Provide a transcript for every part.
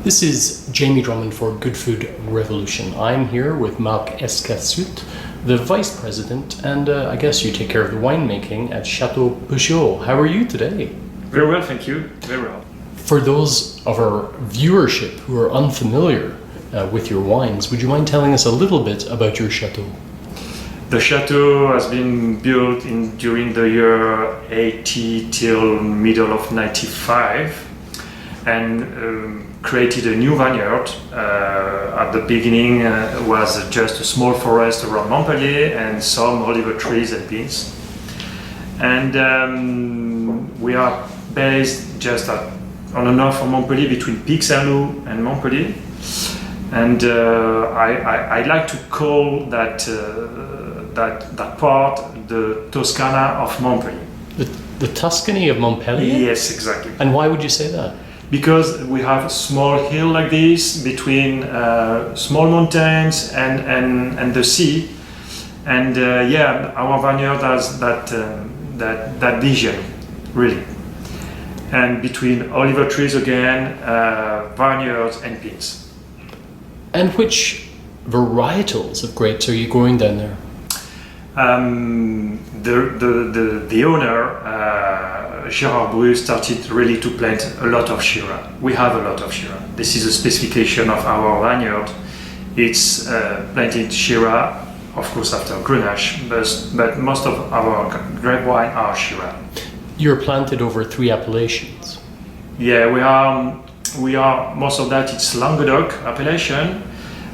This is Jamie Drummond for Good Food Revolution. I'm here with Marc Escusset, the Vice President, and I guess you take care of the winemaking at Château Puech-Haut. How are you today? Very well, thank you. Very well. For those of our viewership who are unfamiliar with your wines, would you mind telling us a little bit about your chateau? The chateau has been built during the year 80 till middle of 95 and created a new vineyard. At the beginning was just a small forest around Montpellier and some olive trees and pins. And we are based just on the north of Montpellier, between Puech-Haut and Montpellier. And I like to call that part the Toscana of Montpellier. The Tuscany of Montpellier? Yes, exactly. And why would you say that? Because we have a small hill like this between small mountains and the sea, and our vineyard has that vision, really. And between olive trees again, vineyards and pins. And which varietals of grapes are you growing down there? The owner, Gérard Bru, started really to plant a lot of Shiraz. We have a lot of Shiraz. This is a specification of our vineyard. It's planted Shiraz, of course after Grenache, but most of our grape wine are Shiraz. You're planted over 3 appellations. Yeah, we are most of that it's Languedoc appellation,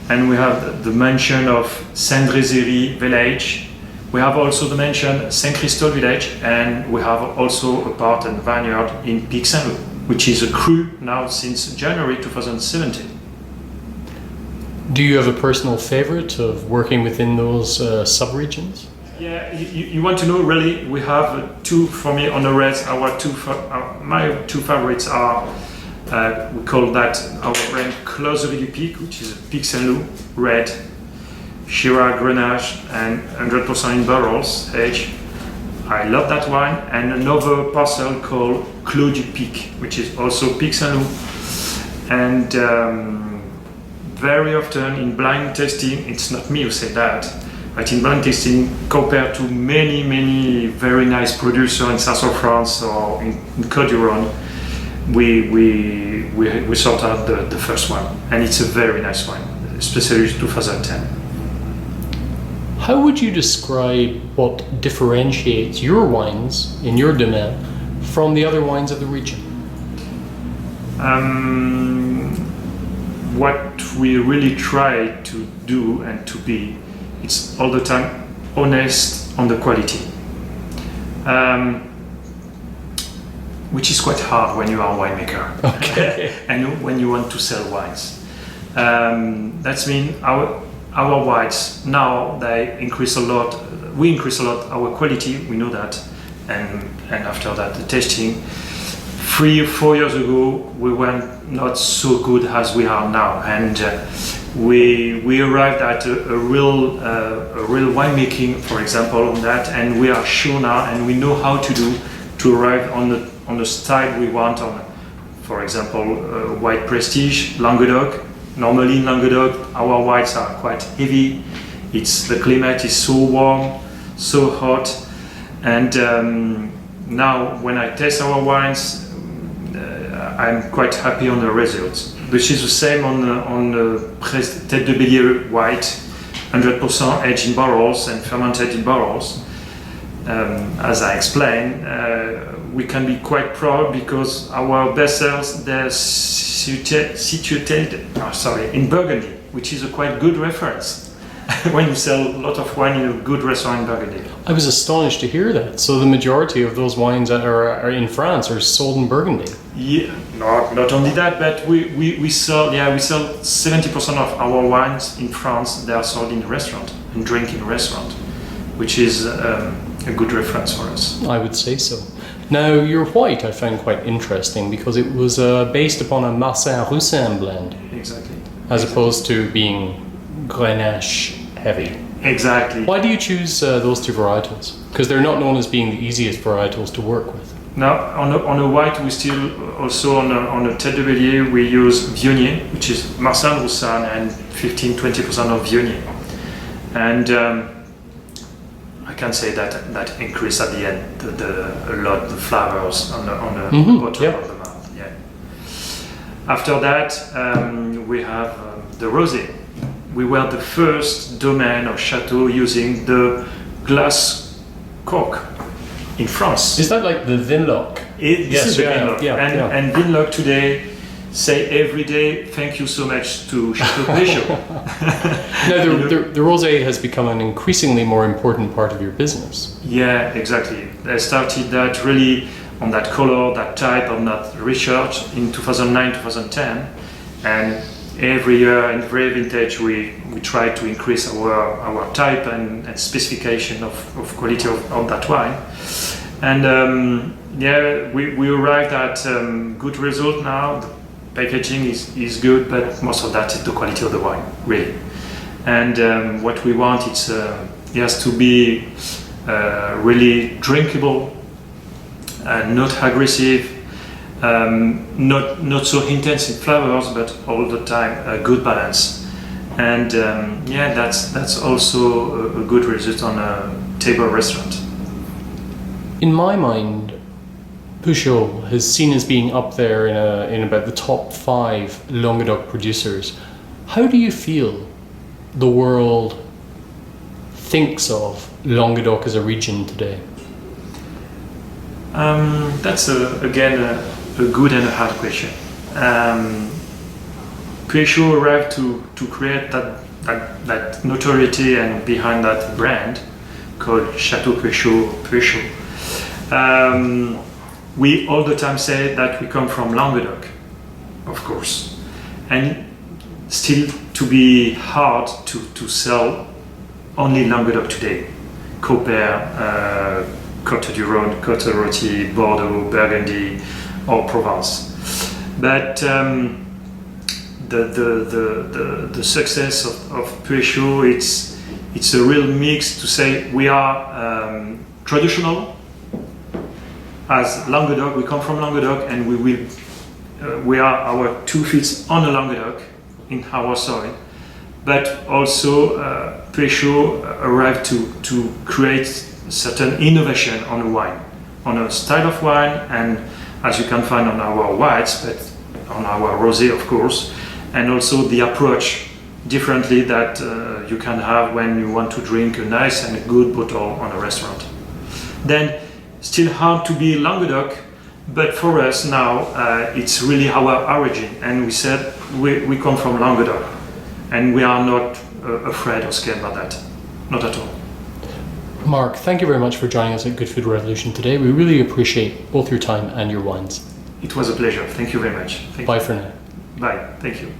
and we have the mention of Saint-Drézery village. We have also the mention Saint Christophe village, and we have also a part and vineyard in Puech-Haut, which is a cru now since January 2017. Do you have a personal favorite of working within those sub-regions? Yeah, you want to know really? We have two for me on the reds. My two favorites are we call that our brand Closerie du Pic, which is a Puech-Haut red, Shiraz Grenache, and 100% in barrels aged. I love that wine. And another parcel called Clos du Pic, which is also Puech-Haut. And very often in blind tasting, it's not me who say that, but in blind tasting, compared to many very nice producers in south of France or in Côte d'Ivoire, we sort out the first one, and it's a very nice wine, especially 2010. How would you describe what differentiates your wines in your domain from the other wines of the region? What we really try to do and to be, it's all the time honest on the quality, which is quite hard when you are a winemaker. Okay. And when you want to sell wines. That's mean our wines now they increase a lot. We increase a lot our quality. We know that, and after that the tasting. 3 or 4 years ago we were not so good as we are now, and we arrived at a real winemaking, for example, on that, and we are sure now, and we know how to do to arrive on the style we want on. For example, white prestige Languedoc. Normally in Languedoc, our whites are quite heavy. The climate is so warm, so hot, and now when I taste our wines, I'm quite happy on the results. Which is the same on the Tête de Bélier white, 100% aged in barrels and fermented in barrels. As I explained, we can be quite proud because our best sales they're situated in Burgundy, which is a quite good reference when you sell a lot of wine in a good restaurant in Burgundy. I was astonished to hear that. So the majority of those wines that are in France are sold in Burgundy. Yeah, not only that, but we sell 70% of our wines in France. They are sold in restaurant and drink in restaurant, which is a good reference for us. I would say so. Now, your white I found quite interesting because it was based upon a Marsanne-Roussanne blend. Exactly. As opposed to being Grenache heavy. Exactly. Why do you choose those 2 varietals? Because they're not known as being the easiest varietals to work with. Now, on a white, we still also on a tête de bélier, we use Viognier, which is Marsanne, Roussanne, and 15-20% of Viognier. And I can say that increase at the end a lot the flavors on the bottom of the mouth. Yeah. After that, we have the rosé. We were the first domain or chateau using the glass cork in France. Is that like the Vinlock? This is the Vinlock. And Vinlock today say every day, thank you so much to Château Puech-Haut. Now, the rosé has become an increasingly more important part of your business. Yeah, exactly. I started that really on that color, that type, on that research in 2009, 2010. And every year in every vintage we try to increase our type and specification of quality of that wine. And we arrived at good result now. The packaging is good, but most of that is the quality of the wine, really. And what we want is yes, to be really drinkable, not aggressive, not so intense in flavors, but all the time a good balance. And that's also a good result on a table restaurant. In my mind, Puech-Haut is seen as being up there in about the top 5 Languedoc producers. How do you feel the world thinks of Languedoc as a region today? That's again a good and a hard question. Puech-Haut arrived to create that notoriety and behind that brand called Château Puech-Haut. We all the time say that we come from Languedoc, of course, and still to be hard to sell only Languedoc today. Compare Côte du Rhône, Côte Rôtie, Bordeaux, Burgundy, or Provence. But the success of Puech-Haut, it's a real mix to say we are traditional. As Languedoc, we come from Languedoc, and we are our 2 feet on a Languedoc in our soil. But also, Puech-Haut arrived to create certain innovation on a wine, on a style of wine, and as you can find on our whites, but on our rosé, of course, and also the approach differently that you can have when you want to drink a nice and a good bottle on a restaurant. Then, still hard to be Languedoc, but for us now, it's really our origin, and we said we come from Languedoc, and we are not afraid or scared about that, not at all. Marc, thank you very much for joining us at Good Food Revolution today. We really appreciate both your time and your wines. It was a pleasure. Thank you very much. Bye for now. Bye. Thank you.